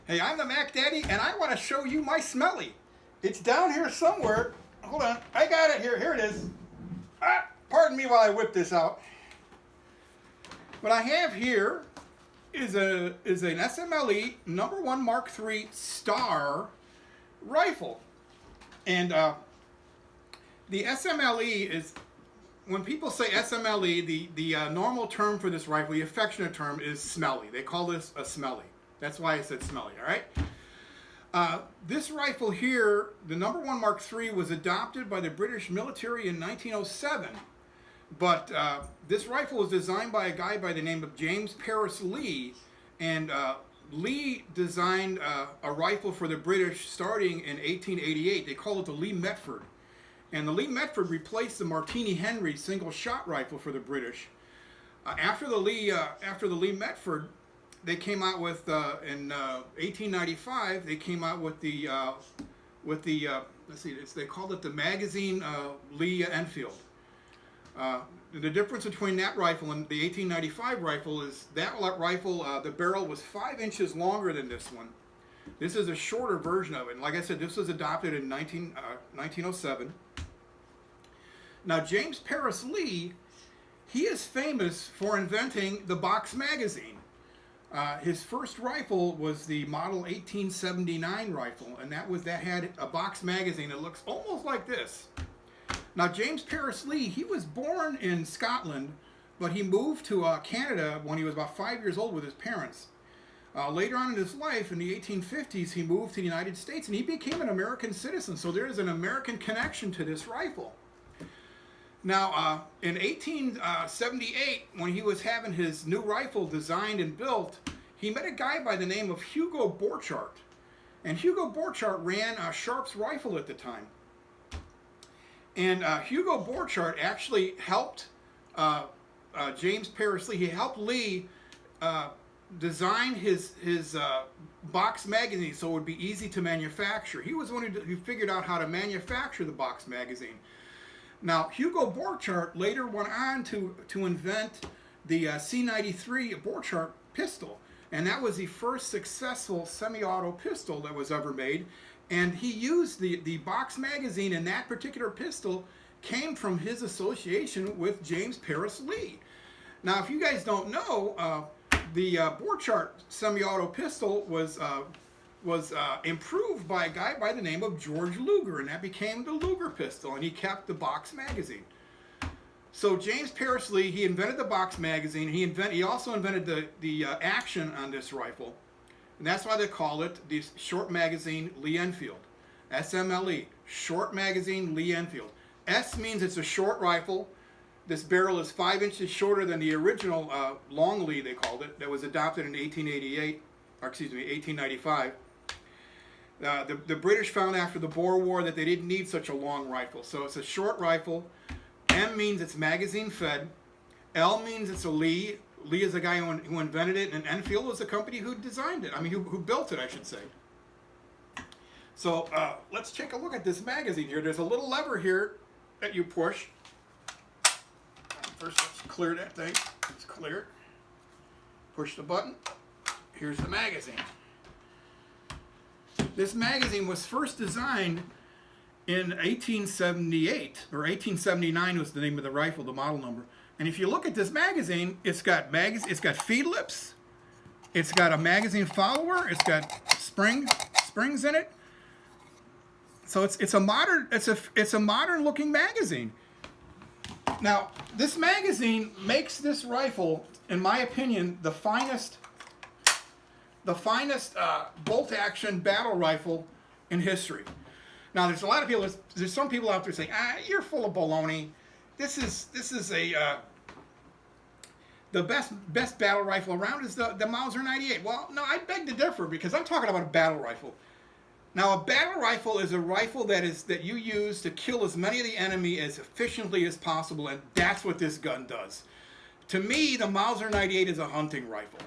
Hey, I'm the Mac Daddy, and I want to show you my Smelly. It's down here somewhere. Hold on, I got it here. Here it is. Pardon me while I whip this out. What I have here is an SMLE #1 Mark III Star rifle, and the SMLE is, when people say SMLE, the normal term for this rifle, the affectionate term, is Smelly. They call this a Smelly. That's why I said Smelly, all right? This rifle here, the #1 Mark III, was adopted by the British military in 1907. But this rifle was designed by a guy by the name of James Paris Lee. And Lee designed a rifle for the British starting in 1888. They call it the Lee Metford. And the Lee Metford replaced the Martini Henry single-shot rifle for the British. After the Lee Metford, they came out with in 1895. They came out with the let's see, they called it the magazine Lee Enfield. The difference between that rifle and the 1895 rifle is that rifle, the barrel was 5 inches longer than this one. This is a shorter version of it. And like I said, this was adopted in 1907. Now, James Paris Lee, he is famous for inventing the box magazine. His first rifle was the model 1879 rifle, and that had a box magazine that looks almost like this. Now, James Paris Lee, he was born in Scotland, but he moved to Canada when he was about 5 years old with his parents. Later on in his life, in the 1850s, he moved to the United States, and he became an American citizen, so there is an American connection to this rifle. Now, in 1878, when he was having his new rifle designed and built, he met a guy by the name of Hugo Borchardt. And Hugo Borchardt ran Sharp's rifle at the time. And Hugo Borchardt actually helped James Paris Lee. He helped Lee design his box magazine so it would be easy to manufacture. He was the one who figured out how to manufacture the box magazine. Now, Hugo Borchardt later went on to invent the C93 Borchardt pistol, and that was the first successful semi-auto pistol that was ever made. And he used the box magazine, and that particular pistol came from his association with James Paris Lee. Now, if you guys don't know, the Borchardt semi-auto pistol was improved by a guy by the name of George Luger, and that became the Luger pistol, and he kept the box magazine. So James Paris Lee, he invented the box magazine. He also invented the action on this rifle, and that's why they call it the Short Magazine Lee Enfield. SMLE, Short Magazine Lee Enfield. S means it's a short rifle. This barrel is 5 inches shorter than the original long Lee, they called it, that was adopted in 1895. The British found after the Boer War that they didn't need such a long rifle, so it's a short rifle. M means it's magazine fed. L means it's a Lee. Lee is the guy who invented it, and Enfield was the company who designed it. I mean, who built it, I should say. So let's take a look at this magazine here. There's a little lever here that you push. First, let's clear that thing. It's clear. Push the button. Here's the magazine. This magazine was first designed in 1878, or 1879 was the name of the rifle, the model number. And if you look at this magazine, it's got feed lips, it's got a magazine follower, it's got springs in it. So it's a modern looking magazine. Now, this magazine makes this rifle, in my opinion, the finest bolt action battle rifle in history. Now, there's some people out there saying, you're full of baloney. This is the best battle rifle around is the Mauser 98. Well, no, I beg to differ, because I'm talking about a battle rifle. Now, a battle rifle is a rifle that you use to kill as many of the enemy as efficiently as possible, and that's what this gun does. To me, the Mauser 98 is a hunting rifle.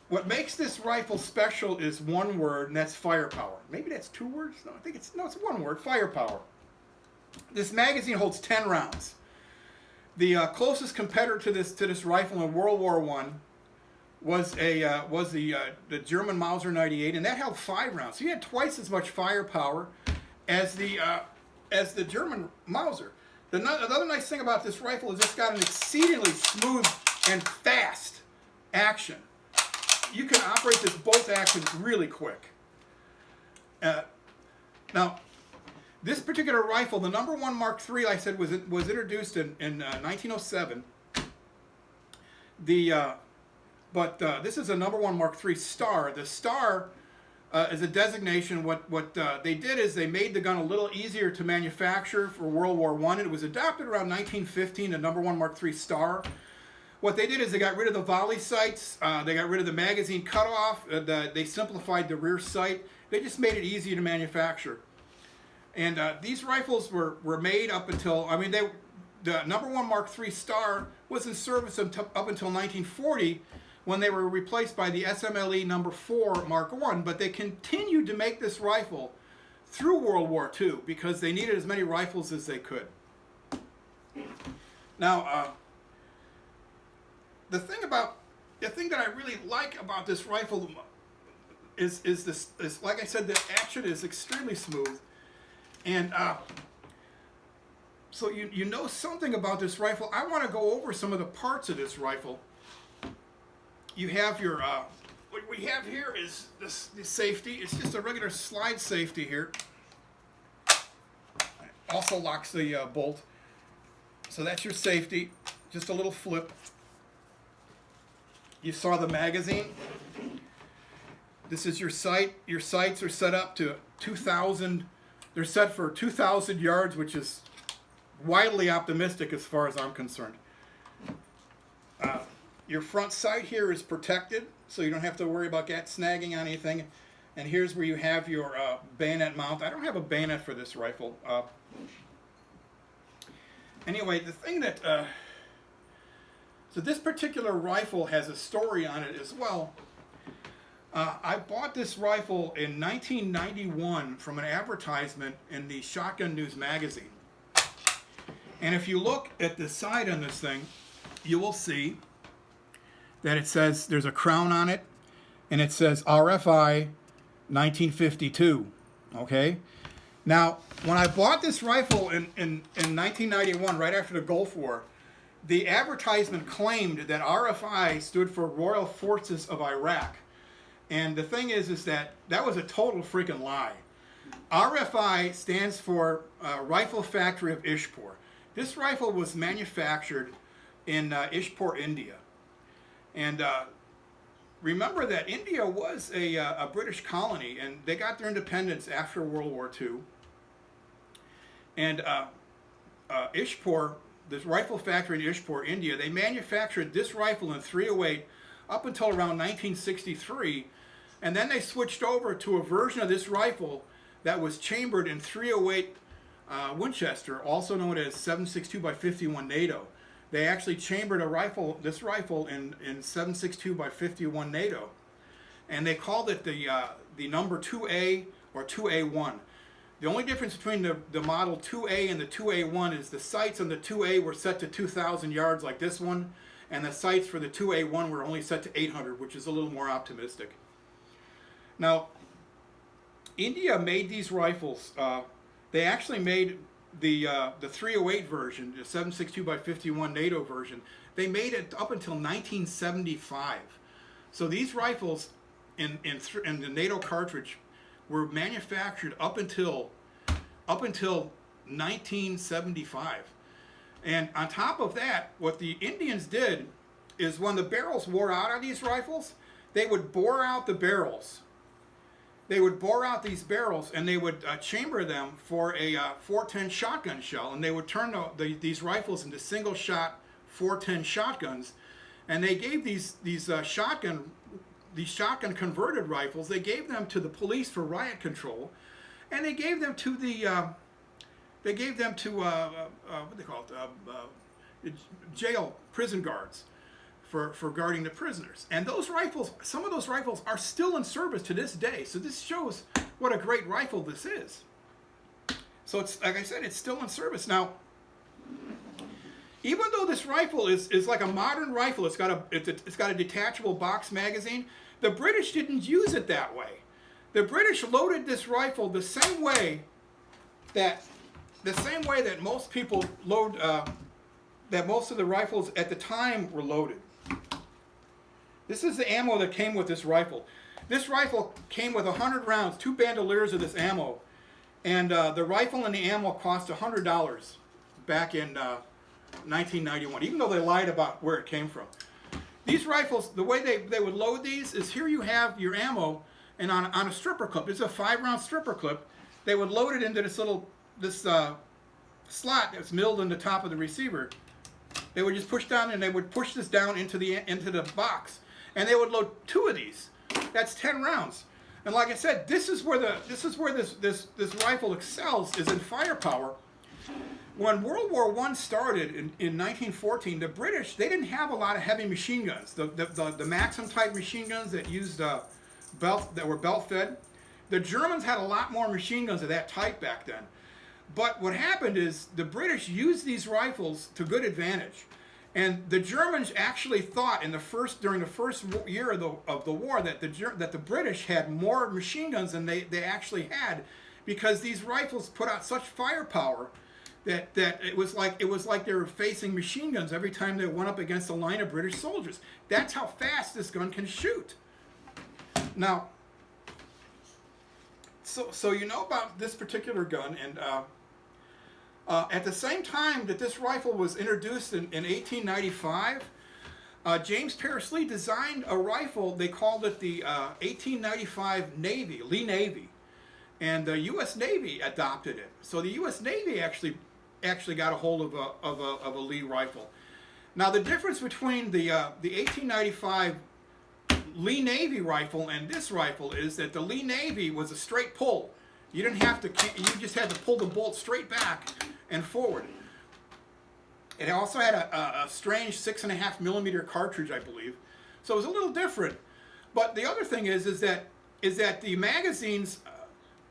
What makes this rifle special is one word, and that's firepower. Maybe that's 2 words? No, it's 1 word, firepower. This magazine holds 10 rounds. The closest competitor to this rifle in World War I was the German Mauser 98, and that held 5 rounds. So you had twice as much firepower as the German Mauser. The other nice thing about this rifle is it's got an exceedingly smooth and fast action. You can operate this bolt action really quick. Now, this particular rifle, the number 1 Mark III, like I said, was introduced in 1907. But this is a number 1 Mark III Star. The Star is a designation. What they did is they made the gun a little easier to manufacture for World War I. It was adopted around 1915, the number 1 Mark III Star. What they did is they got rid of the volley sights. They got rid of the magazine cutoff. They simplified the rear sight. They just made it easier to manufacture. And these rifles were made up until, the number 1 Mark III Star was in service up until 1940, when they were replaced by the SMLE number 4 Mark I. But they continued to make this rifle through World War II because they needed as many rifles as they could. Now, the thing that I really like about this rifle is like I said, the action is extremely smooth, and so you know something about this rifle. I want to go over some of the parts of this rifle. You have your what we have here is this safety. It's just a regular slide safety here. It also locks the bolt, so that's your safety. Just a little flip. You saw the magazine. This is your sight. Your sights are set up to 2,000. They're set for 2,000 yards, which is wildly optimistic as far as I'm concerned. Your front sight here is protected, so you don't have to worry about snagging on anything. And here's where you have your bayonet mount. I don't have a bayonet for this rifle. Anyway, the thing that... So this particular rifle has a story on it as well. I bought this rifle in 1991 from an advertisement in the Shotgun News magazine. And if you look at the side on this thing, you will see that it says there's a crown on it, and it says RFI 1952. Okay? Now, when I bought this rifle in 1991, right after the Gulf War, the advertisement claimed that RFI stood for Royal Forces of Iraq. And the thing is that was a total freaking lie. RFI stands for Rifle Factory of Ishpur. This rifle was manufactured in Ishpur, India. And remember that India was a British colony, and they got their independence after World War II. And Ishpur, this rifle factory in Ishpur, India, they manufactured this rifle in .308 up until around 1963, and then they switched over to a version of this rifle that was chambered in .308 Winchester, also known as 7.62 by 51 NATO. They actually chambered this rifle in 7.62 by 51 NATO, and they called it the number 2A or 2A1. The only difference between the model 2A and the 2A1 is the sights on the 2A were set to 2,000 yards like this one, and the sights for the 2A1 were only set to 800, which is a little more optimistic. Now, India made these rifles. They actually made the .308 version, the 7.62 by 51 NATO version. They made it up until 1975. So these rifles in the NATO cartridge were manufactured up until 1975. And on top of that, what the Indians did is when the barrels wore out on these rifles, they would bore out the barrels. They would bore out these barrels, and they would chamber them for a .410 shotgun shell, and they would turn these rifles into single-shot .410 shotguns. And they gave these shotgun converted rifles. They gave them to the police for riot control, and they gave them to what they call it, jail prison guards for guarding the prisoners. And those rifles, some of those rifles are still in service to this day. So this shows what a great rifle this is. So it's, like I said, it's still in service. Now, even though this rifle is like a modern rifle, it's got a detachable box magazine. The British didn't use it that way. The British loaded this rifle the same way that most people load that most of the rifles at the time were loaded. This is the ammo that came with this rifle. This rifle came with 100 rounds, 2 bandoliers of this ammo, and the rifle and the ammo cost $100 back in 1991, even though they lied about where it came from. These rifles, the way they would load these is here you have your ammo, and on a stripper clip, it's a 5-round stripper clip, they would load it into this slot that's milled in the top of the receiver. They would just push down, and they would push this down into the box, and they would load 2 of these. That's 10 rounds. And like I said, this is where this rifle excels, is in firepower. When World War I started in 1914, the British, they didn't have a lot of heavy machine guns. The Maxim type machine guns that used that were belt fed. The Germans had a lot more machine guns of that type back then. But what happened is the British used these rifles to good advantage. And the Germans actually thought during the first year of the war that the British had more machine guns than they actually had, because these rifles put out such firepower that it was like they were facing machine guns every time they went up against a line of British soldiers. That's how fast this gun can shoot. Now, so you know about this particular gun, and at the same time that this rifle was introduced in 1895, James Paris Lee designed a rifle. They called it the 1895 Navy, Lee Navy, and the U.S. Navy adopted it. So the U.S. Navy actually got a hold of a Lee rifle. Now the difference between the 1895 Lee Navy rifle and this rifle is that the Lee Navy was a straight pull. You didn't have to. You just had to pull the bolt straight back and forward. It also had a strange 6.5 millimeter cartridge, I believe. So it was a little different. But the other thing is that the magazines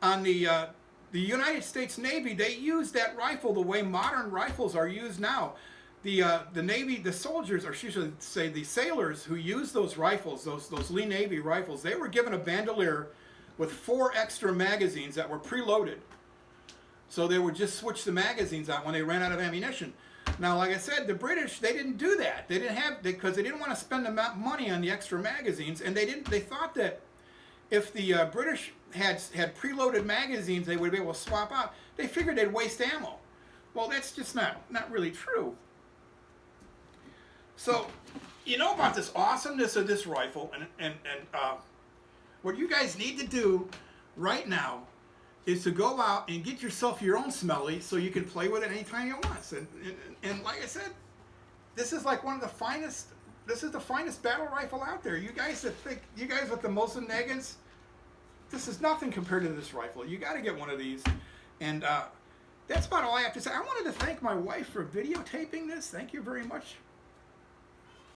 on the United States Navy, they used that rifle the way modern rifles are used now. The Navy, the soldiers, or should say the sailors who used those rifles, those Lee Navy rifles, they were given a bandolier with 4 extra magazines that were preloaded. So they would just switch the magazines out when they ran out of ammunition. Now, like I said, the British, they didn't do that. They didn't have, because they didn't want to spend the money on the extra magazines, and they thought that if the British had preloaded magazines, they would be able to swap out. They figured they'd waste ammo. Well, that's just not really true. So, you know about this awesomeness of this rifle, and what you guys need to do right now is to go out and get yourself your own Smelly so you can play with it anytime you want. And like I said, this is like one of the finest. This is the finest battle rifle out there. You guys with the Mosin Nagants, this is nothing compared to this rifle. You got to get one of these. And that's about all I have to say. I wanted to thank my wife for videotaping this. Thank you very much.